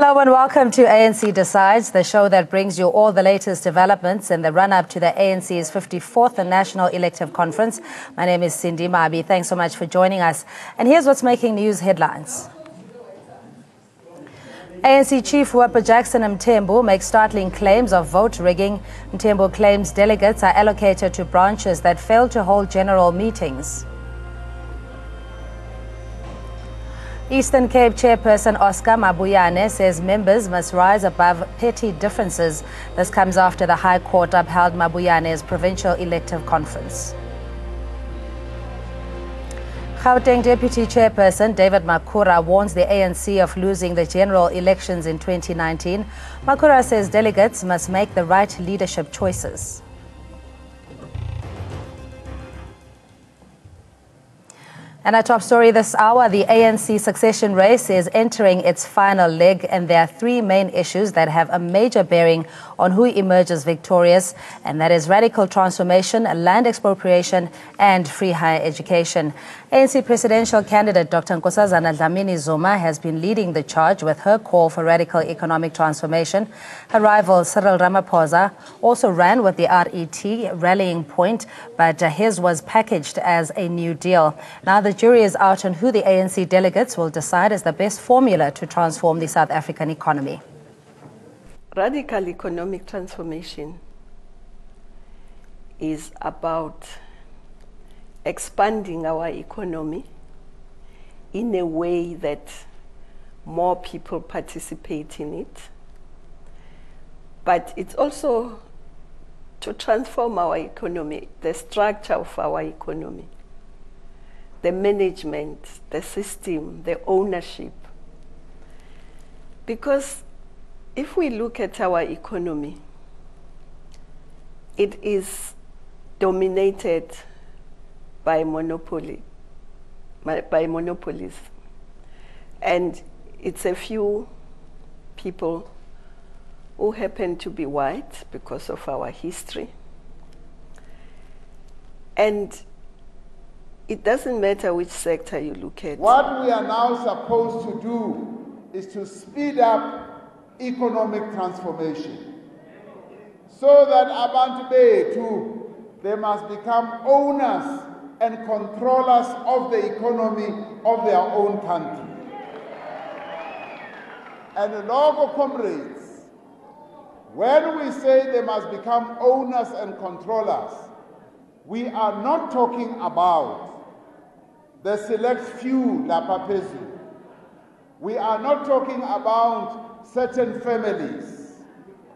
Hello and welcome to ANC Decides, the show that brings you all the latest developments in the run-up to the ANC's 54th National Elective Conference. My name is Cindy Mabi. Thanks so much for joining us. And here's what's making news headlines. ANC Chief Whip Jackson Mthembu makes startling claims of vote rigging. Mthembu claims delegates are allocated to branches that fail to hold general meetings. Eastern Cape Chairperson Oscar Mabuyane says members must rise above petty differences. This comes after the High Court upheld Mabuyane's provincial elective conference. Gauteng Deputy Chairperson David Makura warns the ANC of losing the general elections in 2019. Makura says delegates must make the right leadership choices. And our top story this hour, the ANC succession race is entering its final leg, and there are three main issues that have a major bearing on who emerges victorious, and that is radical transformation, land expropriation, and free higher education. ANC presidential candidate Dr. Nkosazana Dlamini-Zuma has been leading the charge with her call for radical economic transformation. Her rival Cyril Ramaphosa also ran with the RET rallying point, but his was packaged as a new deal. Now the jury is out on who the ANC delegates will decide is the best formula to transform the South African economy. Radical economic transformation is about expanding our economy in a way that more people participate in it. But it's also to transform our economy, the structure of our economy, the management, the system, the ownership. Because if we look at our economy, it is dominated by monopolies. And it's a few people who happen to be white because of our history. And it doesn't matter which sector you look at. What we are now supposed to do is to speed up economic transformation so that abantu bethu, they must become owners and controllers of the economy of their own country. And logo comrades, when we say they must become owners and controllers, we are not talking about the select few lapha phezulu. We are not talking about certain families.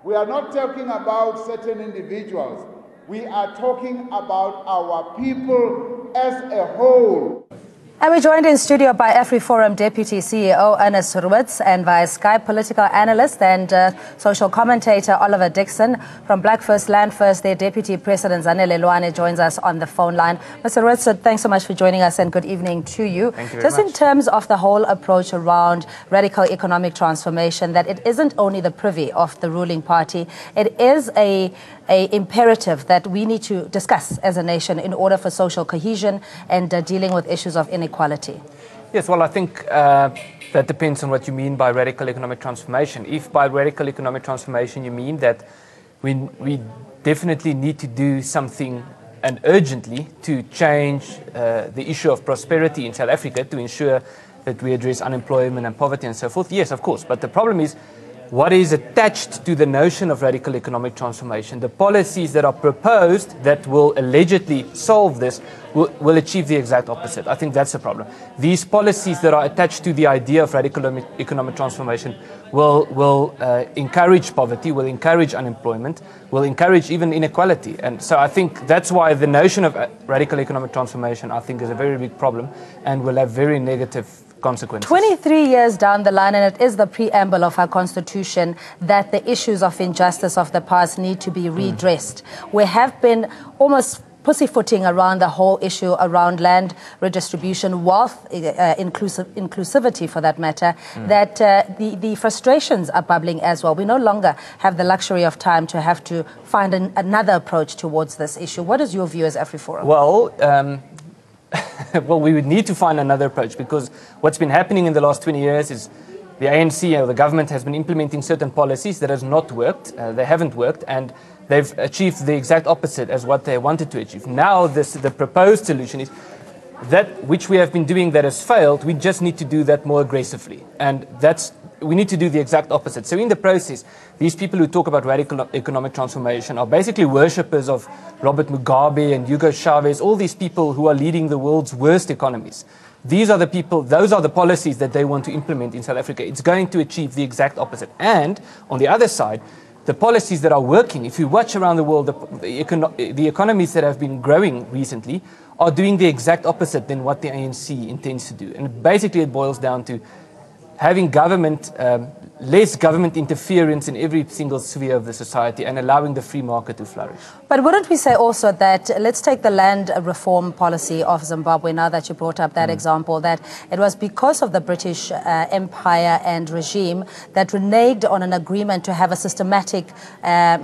We are not talking about certain individuals. We are talking about our people as a whole. And we're joined in studio by AfriForum Deputy CEO Ernest Ruwitz, and via Skype political analyst and social commentator Oliver Dixon. From Black First Land First, their Deputy President Zanele Lwane joins us on the phone line. Mr. Ruwitz, thanks so much for joining us and good evening to you. Thank you very Just much. in terms of the whole approach around radical economic transformation, that it isn't only the privy of the ruling party, it is a imperative that we need to discuss as a nation in order for social cohesion and dealing with issues of inequality. Yes, well, I think that depends on what you mean by radical economic transformation. If by radical economic transformation you mean that we definitely need to do something, and urgently, to change the issue of prosperity in South Africa to ensure that we address unemployment and poverty and so forth, yes, of course. But the problem is, what is attached to the notion of radical economic transformation? The policies that are proposed that will allegedly solve this will achieve the exact opposite. I think that's the problem. These policies that are attached to the idea of radical economic transformation will encourage poverty, will encourage unemployment, will encourage even inequality. And so I think that's why the notion of radical economic transformation, I think, is a very big problem and will have very negative consequences. 23 years down the line, and it is the preamble of our constitution that the issues of injustice of the past need to be redressed. We have been almost pussyfooting around the whole issue around land redistribution, wealth, inclusivity for that matter, that the frustrations are bubbling as well. We no longer have the luxury of time to have to find another approach towards this issue. What is your view as AfriForum? Well, well, we would need to find another approach, because what's been happening in the last 20 years is the ANC or the government has been implementing certain policies that has not worked. They haven't worked, and they've achieved the exact opposite as what they wanted to achieve. Now the proposed solution is that which we have been doing that has failed, we just need to do that more aggressively. And we need to do the exact opposite. So in the process, these people who talk about radical economic transformation are basically worshippers of Robert Mugabe and Hugo Chavez, all these people who are leading the world's worst economies. These are the people, those are the policies that they want to implement in South Africa. It's going to achieve the exact opposite. And on the other side, the policies that are working, if you watch around the world, the economies that have been growing recently are doing the exact opposite than what the ANC intends to do. And basically it boils down to having government, less government interference in every single sphere of the society and allowing the free market to flourish. But wouldn't we say also that, let's take the land reform policy of Zimbabwe, now that you brought up that example, that it was because of the British Empire and regime that reneged on an agreement to have a systematic,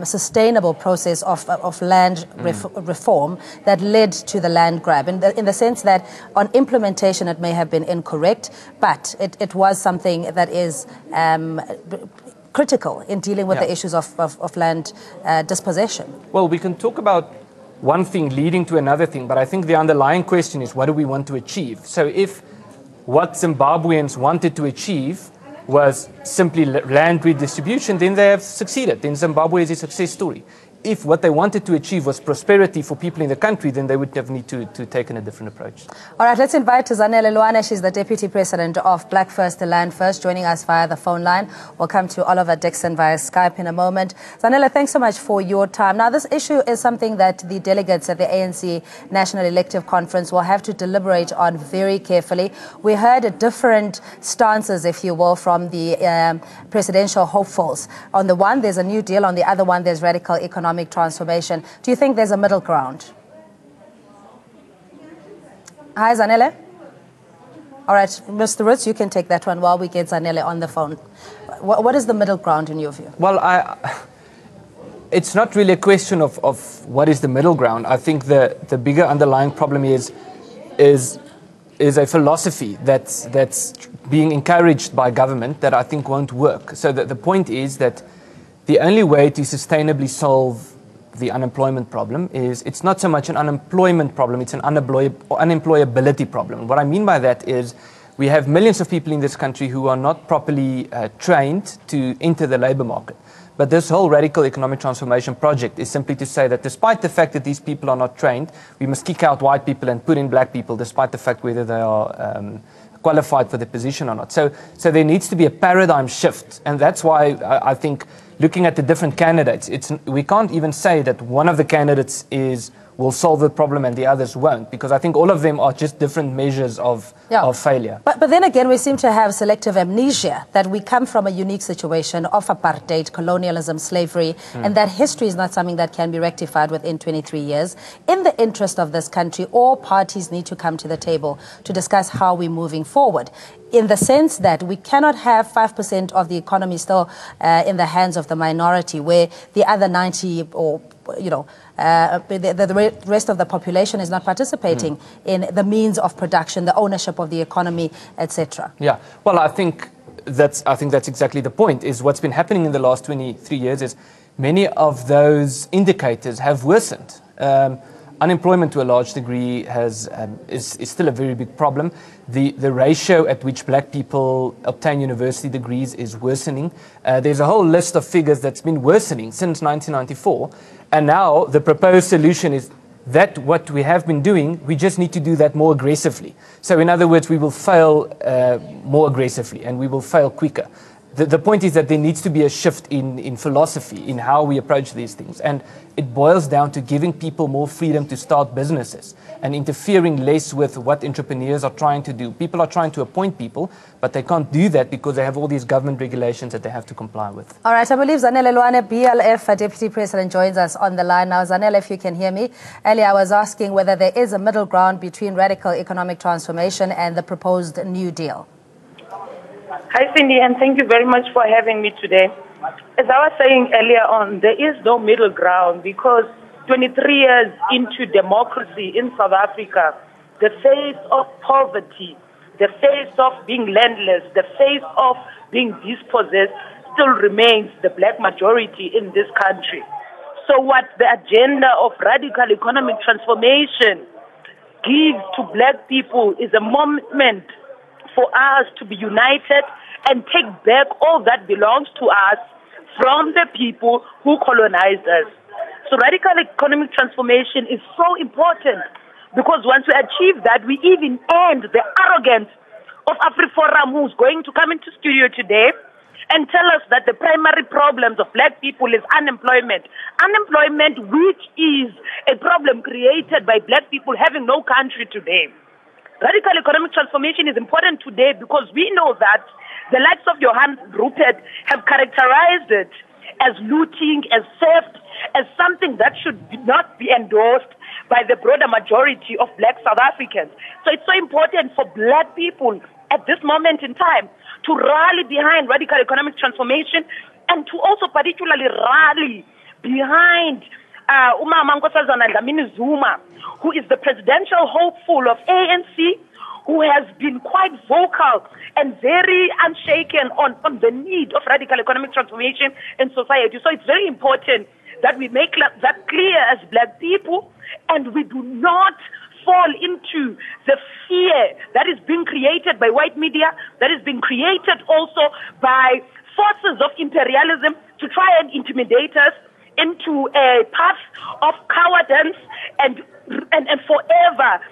sustainable process of land reform that led to the land grab. In the sense that on implementation it may have been incorrect, but it was something that is critical in dealing with the issues of land dispossession. Well, we can talk about one thing leading to another thing, but I think the underlying question is, what do we want to achieve? So if what Zimbabweans wanted to achieve was simply land redistribution, then they have succeeded. Then Zimbabwe is a success story. If what they wanted to achieve was prosperity for people in the country, then they would have need to take a different approach. All right, let's invite Zanele Luana. She's the Deputy President of Black First, the Land First, joining us via the phone line. We'll come to Oliver Dixon via Skype in a moment. Zanele, thanks so much for your time. Now, this issue is something that the delegates at the ANC National Elective Conference will have to deliberate on very carefully. We heard different stances, if you will, from the presidential hopefuls. On the one, there's a new deal. On the other one, there's radical economic transformation. Do you think there's a middle ground? Hi, Zanele. All right, Mr. Roots, you can take that one while we get Zanele on the phone. What is the middle ground in your view? Well, it's not really a question of what is the middle ground. I think the bigger underlying problem is a philosophy that's being encouraged by government that I think won't work. So the point is that the only way to sustainably solve the unemployment problem is, it's not so much an unemployment problem, it's an unemployability problem. What I mean by that is we have millions of people in this country who are not properly trained to enter the labor market. But this whole radical economic transformation project is simply to say that despite the fact that these people are not trained, we must kick out white people and put in black people, despite the fact whether they are qualified for the position or not. So there needs to be a paradigm shift, and that's why I think looking at the different candidates, we can't even say that one of the candidates will solve the problem and the others won't, because I think all of them are just different measures of failure. But then again, we seem to have selective amnesia that we come from a unique situation of apartheid, colonialism, slavery, and that history is not something that can be rectified within 23 years. In the interest of this country, all parties need to come to the table to discuss how we're moving forward, in the sense that we cannot have 5% of the economy still in the hands of the minority, where the other 90 or the rest of the population is not participating in the means of production, the ownership of the economy, etc. Yeah, well, I think that's exactly the point. Is what's been happening in the last 23 years is many of those indicators have worsened. Unemployment to a large degree is still a very big problem. The ratio at which black people obtain university degrees is worsening. There's a whole list of figures that's been worsening since 1994. And now the proposed solution is that what we have been doing, we just need to do that more aggressively. So in other words, we will fail more aggressively and we will fail quicker. The point is that there needs to be a shift in philosophy, in how we approach these things. And it boils down to giving people more freedom to start businesses and interfering less with what entrepreneurs are trying to do. People are trying to appoint people, but they can't do that because they have all these government regulations that they have to comply with. All right, I believe Zanele Luana, BLF Deputy President, joins us on the line now. Zanele, if you can hear me. Earlier I was asking whether there is a middle ground between radical economic transformation and the proposed New Deal. Hi, Cindy, and thank you very much for having me today. As I was saying earlier on, there is no middle ground because 23 years into democracy in South Africa, the face of poverty the face of being landless, the face of being dispossessed, still remains the black majority in this country. So what the agenda of radical economic transformation gives to black people is a moment for us to be united and take back all that belongs to us from the people who colonized us. So radical economic transformation is so important because once we achieve that, we even end the arrogance of AfriForum, who's going to come into studio today and tell us that the primary problems of black people is unemployment. Unemployment, which is a problem created by black people having no country today. Radical economic transformation is important today because we know that the likes of Johan Rupert have characterized it as looting, as theft, as something that should not be endorsed by the broader majority of black South Africans. So it's so important for black people at this moment in time to rally behind radical economic transformation and to also particularly rally behind Umama Nkosazana Dlamini Zuma, who is the presidential hopeful of ANC, who has been quite vocal and very unshaken on the need of radical economic transformation in society. So it's very important that we make that clear as black people and we do not fall into the fear that is being created by white media, that is being created also by forces of imperialism to try and intimidate us into a path of cowardice and forever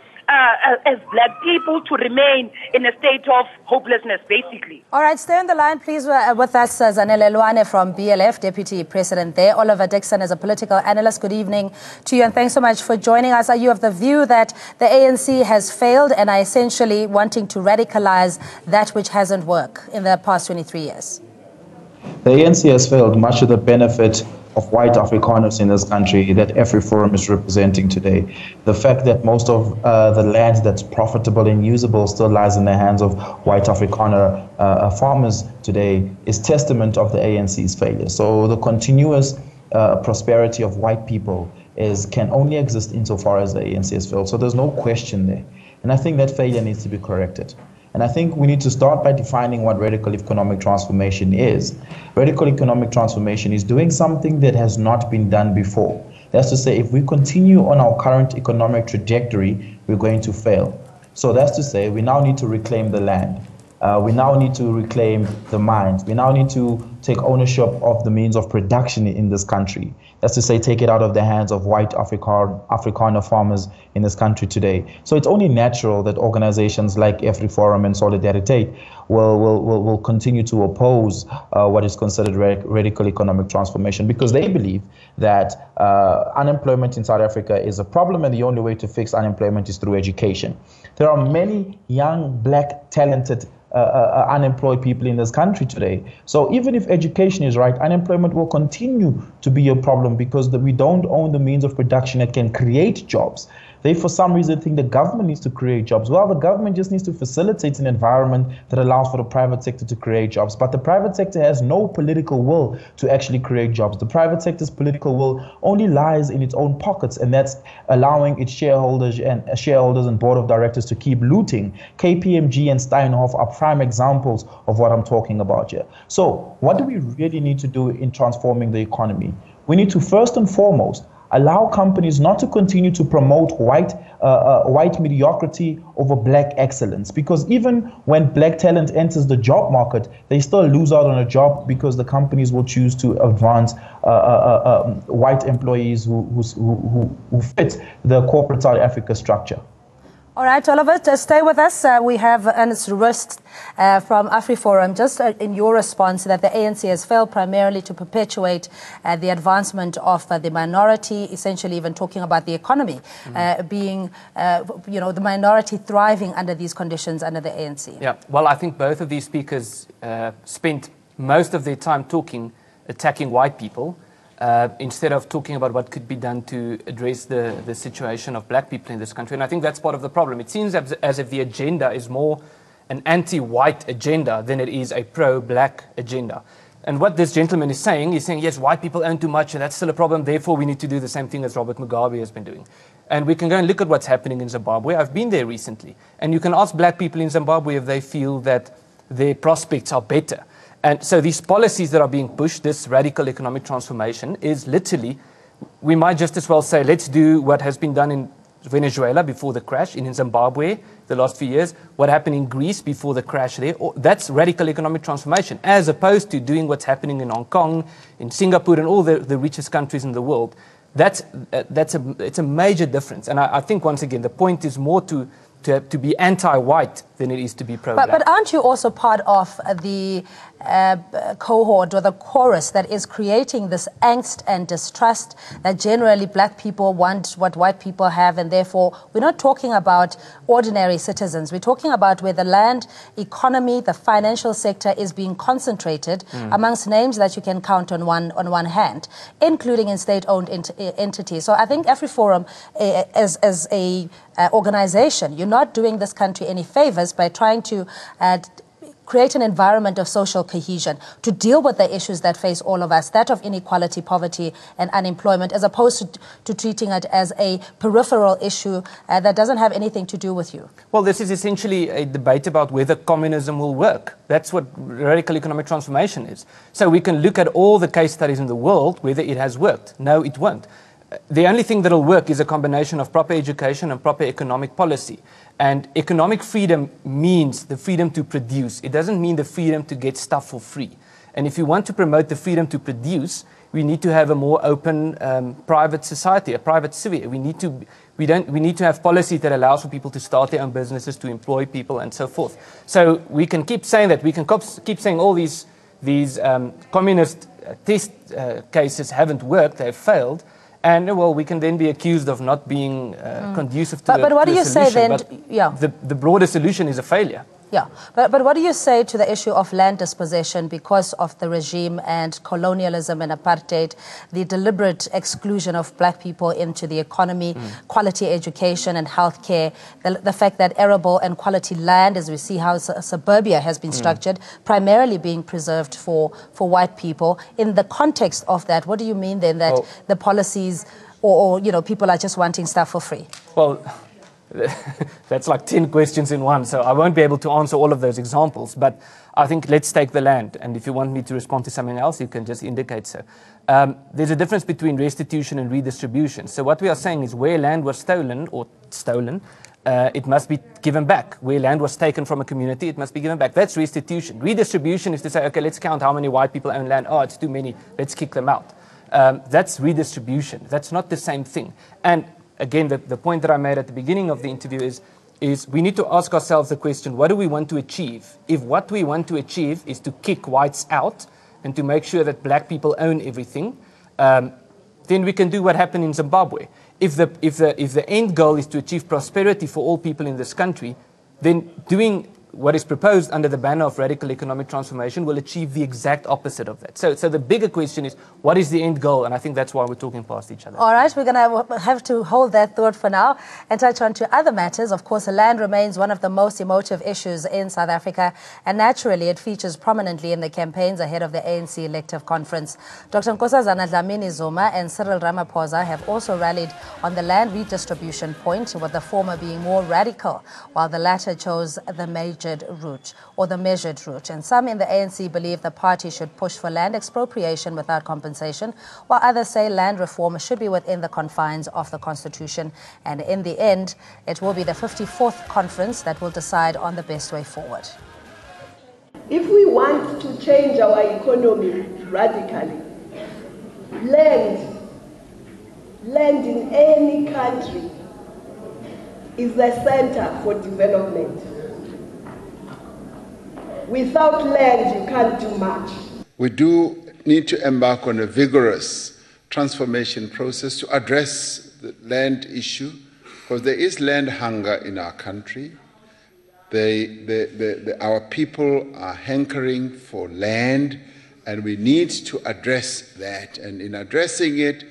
as black people to remain in a state of hopelessness, basically. All right, stay on the line, please, with us, Zanele Lwane from BLF, Deputy President there. Oliver Dixon is a political analyst. Good evening to you, and thanks so much for joining us. Are you of the view that the ANC has failed and are essentially wanting to radicalize that which hasn't worked in the past 23 years? The ANC has failed, much to the benefit of white Afrikaners in this country that AfriForum is representing today. The fact that most of the land that's profitable and usable still lies in the hands of white Afrikaner farmers today is testament of the ANC's failure. So the continuous prosperity of white people can only exist insofar as the ANC has failed. So there's no question there. And I think that failure needs to be corrected. And I think we need to start by defining what radical economic transformation is. Radical economic transformation is doing something that has not been done before. That's to say, if we continue on our current economic trajectory, we're going to fail. So that's to say, we now need to reclaim the land. We now need to reclaim the mines. We now need to take ownership of the means of production in this country. That's to say, take it out of the hands of white Afrikaner farmers in this country today. So it's only natural that organizations like AfriForum and Solidarity will continue to oppose what is considered radical economic transformation, because they believe that unemployment in South Africa is a problem, and the only way to fix unemployment is through education. There are many young, black, talented unemployed people in this country today. So even if education is right, unemployment will continue to be a problem because we don't own the means of production that can create jobs. They, for some reason, think the government needs to create jobs. Well, the government just needs to facilitate an environment that allows for the private sector to create jobs. But the private sector has no political will to actually create jobs. The private sector's political will only lies in its own pockets, and that's allowing its shareholders and board of directors to keep looting. KPMG and Steinhoff are prime examples of what I'm talking about here. So what do we really need to do in transforming the economy? We need to first and foremost allow companies not to continue to promote white mediocrity over black excellence, because even when black talent enters the job market, they still lose out on a job because the companies will choose to advance white employees who fit the corporate South Africa structure. All right, Oliver, just stay with us. We have Ernest Rust from AfriForum. Just in your response that the ANC has failed primarily to perpetuate the advancement of the minority, essentially even talking about the economy being, the minority thriving under these conditions under the ANC. Yeah, well, I think both of these speakers spent most of their time attacking white people, instead of talking about what could be done to address the situation of black people in this country. And I think that's part of the problem. It seems as if the agenda is more an anti-white agenda than it is a pro-black agenda. And what this gentleman is saying, yes, white people own too much, and that's still a problem, therefore we need to do the same thing as Robert Mugabe has been doing. And we can go and look at what's happening in Zimbabwe. I've been there recently. And you can ask black people in Zimbabwe if they feel that their prospects are better. And so these policies that are being pushed, this radical economic transformation, is literally, we might just as well say, let's do what has been done in Venezuela before the crash, in Zimbabwe the last few years, what happened in Greece before the crash there. That's radical economic transformation, as opposed to doing what's happening in Hong Kong, in Singapore, and all the richest countries in the world. It's a major difference. And I think, once again, the point is more to be anti-white than it is to be pro-black. But aren't you also part of the cohort or the chorus that is creating this angst and distrust that generally black people want what white people have, and therefore we're not talking about ordinary citizens. We're talking about where the land economy, the financial sector is being concentrated amongst names that you can count on one hand, including in state-owned entities. So I think AfriForum, as a organization, you're not doing this country any favors by trying to create an environment of social cohesion to deal with the issues that face all of us, that of inequality, poverty, and unemployment, as opposed to treating it as a peripheral issue that doesn't have anything to do with you. Well, this is essentially a debate about whether communism will work. That's what radical economic transformation is. So we can look at all the case studies in the world, whether it has worked. No, it won't. The only thing that will work is a combination of proper education and proper economic policy. And economic freedom means the freedom to produce. It doesn't mean the freedom to get stuff for free. And if you want to promote the freedom to produce, we need to have a more open private society, a private sphere. We need to have policy that allows for people to start their own businesses, to employ people, and so forth. So we can keep saying that. We can keep saying all these communist test cases haven't worked, they've failed. And, well, we can then be accused of not being conducive to but what do you say then? The broader solution is a failure. Yeah, but what do you say to the issue of land dispossession because of the regime and colonialism and apartheid, the deliberate exclusion of black people into the economy, quality education and healthcare, the fact that arable and quality land, as we see how suburbia has been structured, primarily being preserved for white people. In the context of that, what do you mean then that the policies or people are just wanting stuff for free? Well, that's like 10 questions in one, so I won't be able to answer all of those examples. But I think let's take the land, and if you want me to respond to something else, you can just indicate so. There's a difference between restitution and redistribution. So what we are saying is where land was stolen, it must be given back. Where land was taken from a community, it must be given back. That's restitution. Redistribution is to say, okay, let's count how many white people own land. Oh, it's too many. Let's kick them out. That's redistribution. That's not the same thing. And again, the point that I made at the beginning of the interview is we need to ask ourselves the question, what do we want to achieve? If what we want to achieve is to kick whites out and to make sure that black people own everything, then we can do what happened in Zimbabwe. If the end goal is to achieve prosperity for all people in this country, then doing what is proposed under the banner of radical economic transformation will achieve the exact opposite of that. So the bigger question is, what is the end goal? And I think that's why we're talking past each other. All right, we're going to have to hold that thought for now and touch on to other matters. Of course, land remains one of the most emotive issues in South Africa, and naturally it features prominently in the campaigns ahead of the ANC elective conference. Dr. Nkosazana Dlamini-Zuma and Cyril Ramaphosa have also rallied on the land redistribution point, with the former being more radical, while the latter chose the measured route. And some in the ANC believe the party should push for land expropriation without compensation, while others say land reform should be within the confines of the Constitution. And in the end, it will be the 54th conference that will decide on the best way forward. If we want to change our economy radically, land in any country is the center for development. Without land, you can't do much. We do need to embark on a vigorous transformation process to address the land issue, because there is land hunger in our country. Our people are hankering for land, and we need to address that. And in addressing it,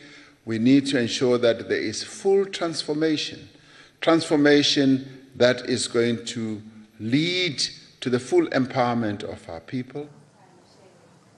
we need to ensure that there is full transformation that is going to lead to the full empowerment of our people,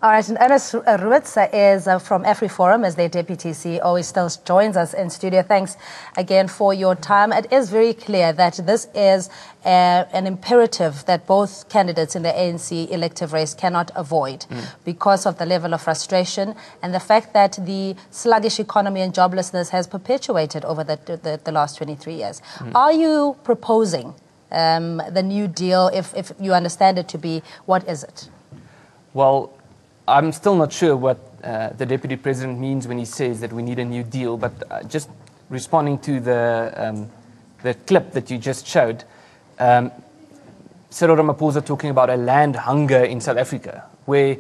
All right, and Ernest Ruitz is from AfriForum as their Deputy CEO. He still joins us in studio. Thanks again for your time. It is very clear that this is an imperative that both candidates in the ANC elective race cannot avoid because of the level of frustration and the fact that the sluggish economy and joblessness has perpetuated over the last 23 years. Are you proposing the New Deal, if you understand it to be? What is it? Well, I'm still not sure what the Deputy President means when he says that we need a new deal, but just responding to the clip that you just showed, Cyril Ramaphosa talking about a land hunger in South Africa, where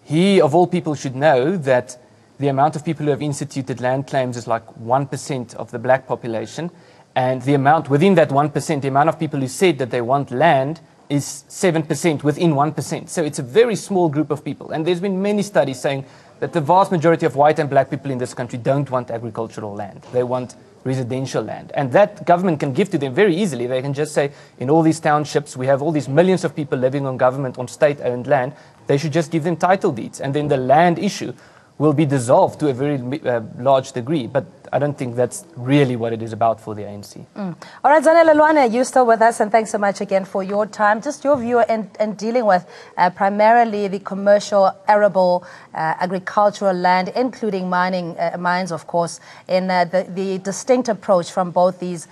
he, of all people, should know that the amount of people who have instituted land claims is like 1% of the black population, and the amount within that 1%, the amount of people who said that they want land is 7% within 1%. So it's a very small group of people. And there's been many studies saying that the vast majority of white and black people in this country don't want agricultural land. They want residential land. And that government can give to them very easily. They can just say, in all these townships, we have all these millions of people living on government, on state-owned land. They should just give them title deeds. And then the land issue will be dissolved to a very large degree. But I don't think that's really what it is about for the ANC. All right, Zanele Lwane, you're still with us, and thanks so much again for your time. Just your view in dealing with primarily the commercial, arable, agricultural land, including mines, of course, in the distinct approach from both these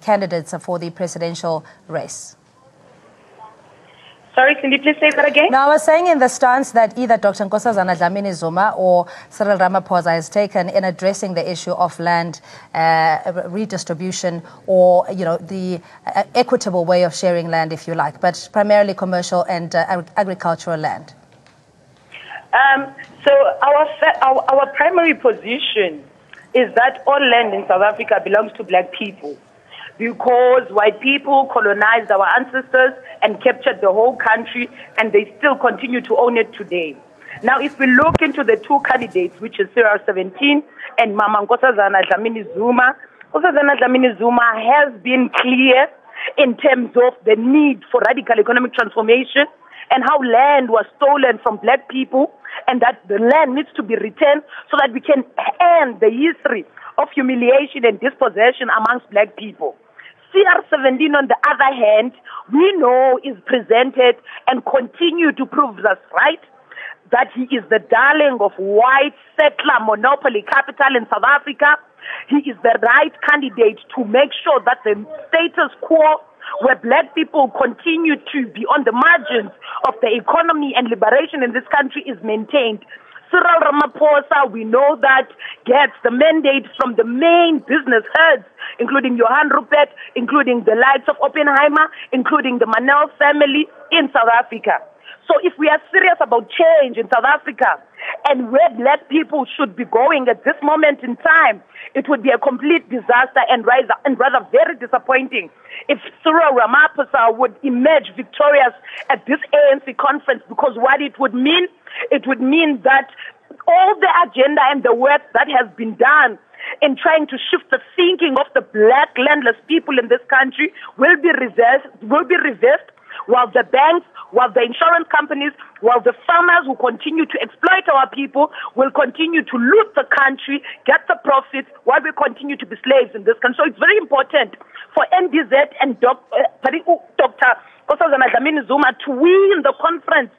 candidates for the presidential race. Sorry, can you please say that again? No, I was saying in the stance that either Dr. Nkosazana Dlamini-Zuma or Cyril Ramaphosa has taken in addressing the issue of land redistribution, or the equitable way of sharing land, if you like, but primarily commercial and agricultural land. So our primary position is that all land in South Africa belongs to black people, because white people colonized our ancestors and captured the whole country, and they still continue to own it today. Now, if we look into the two candidates, which is Cyril 17 and Mama Nkosazana Dlamini-Zuma, Nkosazana Dlamini-Zuma has been clear in terms of the need for radical economic transformation and how land was stolen from black people, and that the land needs to be returned so that we can end the history of humiliation and dispossession amongst black people. CR17, on the other hand, we know is presented and continue to prove us right that he is the darling of white settler monopoly capital in South Africa. He is the right candidate to make sure that the status quo, where black people continue to be on the margins of the economy and liberation in this country, is maintained. Cyril Ramaphosa, we know that, gets the mandate from the main business heads, including Johan Rupert, including the likes of Oppenheimer, including the Manel family in South Africa. So if we are serious about change in South Africa and where black people should be going at this moment in time, it would be a complete disaster and rather very disappointing if Cyril Ramaphosa would emerge victorious at this ANC conference, because what it would mean that all the agenda and the work that has been done in trying to shift the thinking of the black landless people in this country will be reversed, while the banks, while the insurance companies, while the farmers who continue to exploit our people will continue to loot the country, get the profits, while we continue to be slaves in this country. So it's very important for NDZ and Dr. Nkosazana Dlamini-Zuma to win the conference,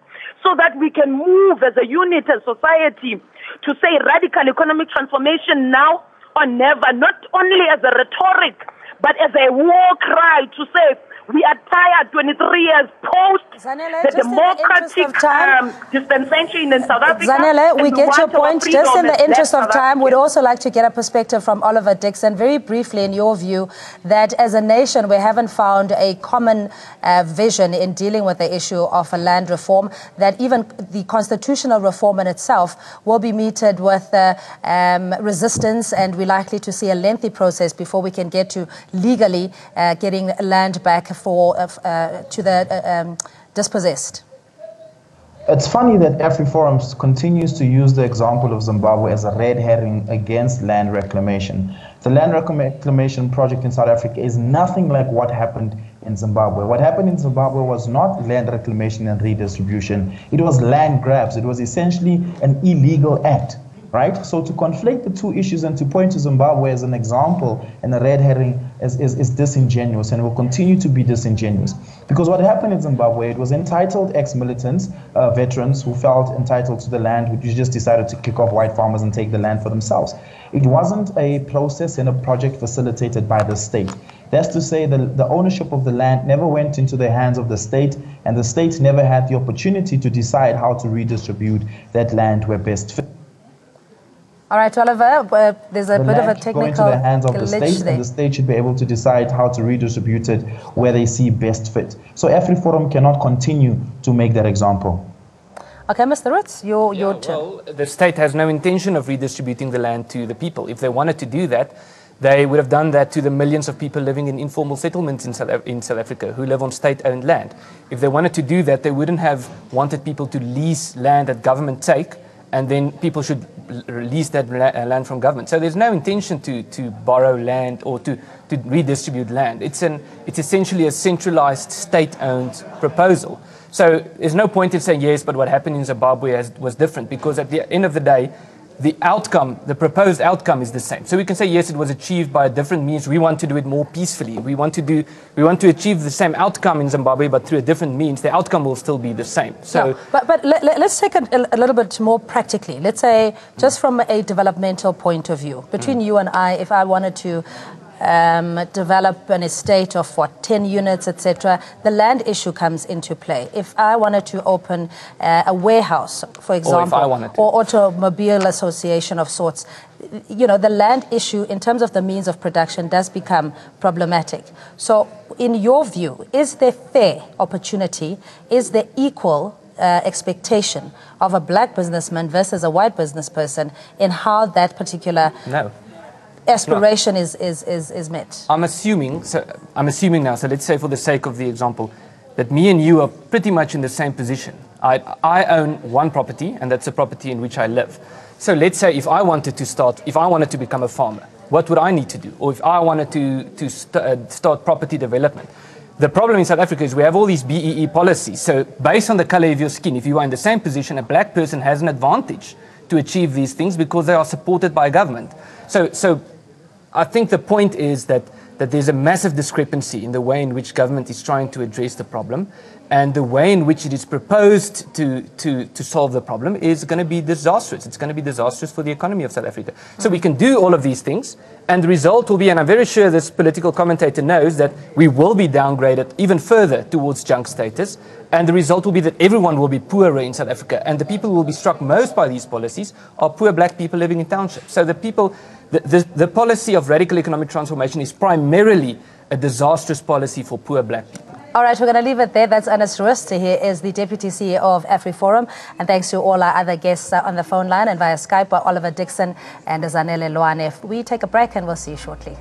so that we can move as a unit, as society, to say radical economic transformation now or never, not only as a rhetoric, but as a war cry to say we are tired 23 years post Zanele, the democratic dispensation in South Africa. Zanele, we get your point. Just in the interest of time, we'd also like to get a perspective from Oliver Dixon, very briefly, in your view, that as a nation we haven't found a common vision in dealing with the issue of a land reform, that even the constitutional reform in itself will be meted with resistance, and we're likely to see a lengthy process before we can get to legally getting land back to the dispossessed. It's funny that AfriForum continues to use the example of Zimbabwe as a red herring against land reclamation. The land reclamation project in South Africa is nothing like what happened in Zimbabwe. What happened in Zimbabwe was not land reclamation and redistribution. It was land grabs. It was essentially an illegal act, right? So to conflate the two issues and to point to Zimbabwe as an example and a red herring is disingenuous and will continue to be disingenuous. Because what happened in Zimbabwe, it was entitled ex-militants, veterans who felt entitled to the land, which just decided to kick off white farmers and take the land for themselves. It wasn't a process and a project facilitated by the state. That's to say that the ownership of the land never went into the hands of the state, and the state never had the opportunity to decide how to redistribute that land where best fit. All right, Oliver, there's a bit of a technical go into the hands of the state, there. and the state should be able to decide how to redistribute it where they see best fit. So AfriForum cannot continue to make that example. Okay, Mr. Ritz, your turn. Well, the state has no intention of redistributing the land to the people. If they wanted to do that, they would have done that to the millions of people living in informal settlements in South Africa who live on state-owned land. If they wanted to do that, they wouldn't have wanted people to lease land that government take, and then people should release that land from government. So there's no intention to borrow land or to redistribute land. It's essentially a centralized state-owned proposal. So there's no point in saying yes, but what happened in Zimbabwe was different, because at the end of the day, the outcome, the proposed outcome is the same. So we can say, yes, it was achieved by a different means. We want to do it more peacefully. We want to achieve the same outcome in Zimbabwe, but through a different means. The outcome will still be the same. So, yeah, but let's take it a little bit more practically. Let's say, just from a developmental point of view, between you and I, if I wanted to develop an estate of 10 units, etc., the land issue comes into play. If I wanted to open a warehouse, for example, or automobile association of sorts, you know, the land issue in terms of the means of production does become problematic. So in your view, is there fair opportunity? Is there equal expectation of a black businessman versus a white business person in how that particular aspiration is met? I'm assuming now, so let's say for the sake of the example, that me and you are pretty much in the same position. I own one property, and that's a property in which I live. So let's say if I wanted to become a farmer, what would I need to do? Or if I wanted to start property development. The problem in South Africa is we have all these BEE policies. So based on the color of your skin, if you are in the same position, a black person has an advantage to achieve these things because they are supported by government. So I think the point is that there's a massive discrepancy in the way in which government is trying to address the problem, and the way in which it is proposed to solve the problem is going to be disastrous. It's going to be disastrous for the economy of South Africa. So we can do all of these things, and the result will be, and I'm very sure this political commentator knows, that we will be downgraded even further towards junk status, and the result will be that everyone will be poorer in South Africa, and the people who will be struck most by these policies are poor black people living in townships. So the policy of radical economic transformation is primarily a disastrous policy for poor black people. All right, we're going to leave it there. That's Ernest Rooster. He is the Deputy CEO of AfriForum. And thanks to all our other guests on the phone line and via Skype, Oliver Dixon and Zanele Loane. We take a break and we'll see you shortly.